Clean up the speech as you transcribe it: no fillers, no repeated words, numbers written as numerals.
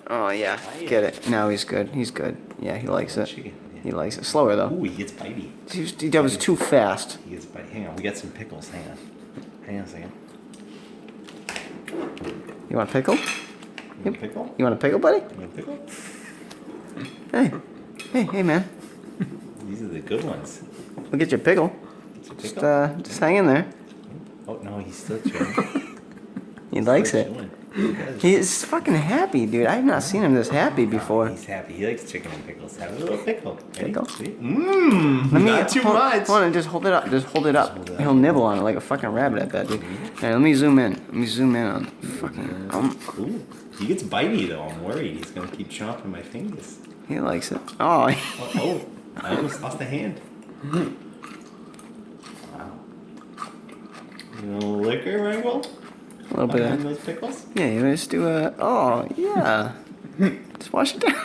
Oh, yeah. Get it. Now he's good. He's good. Yeah, he likes it. Chicken. Yeah. He likes it. Slower, though. Ooh, he gets bitey. That was too fast. He gets bitey. Hang on, we got some pickles. Hang on. Hang on a second. You want a pickle? You want a pickle? You want a pickle, buddy? You want a pickle? Hey. Hey, man. These are the good ones. We'll get you a pickle. It's a pickle. Just hang in there. Oh, no, he's still chewing. He likes it. Chewing. He's fucking happy, dude. I have not seen him this happy before. He's happy. He likes chicken and pickles. Have a little pickle. Ready? Pickle? Mmm. Not too much. Hold on, just hold it up. Just hold it up. hold it up. He'll nibble on it like a fucking rabbit, I bet, dude. Hey, let me zoom in. Let me zoom in on fucking. Ooh. He gets bitey though. I'm worried. He's gonna keep chomping my fingers. He likes it. Oh. Oh, I almost lost a hand. Wow. You know, liquor, Michael? A little bit Behind of. those pickles? Yeah, you just do a. Oh, yeah. Just wash it down.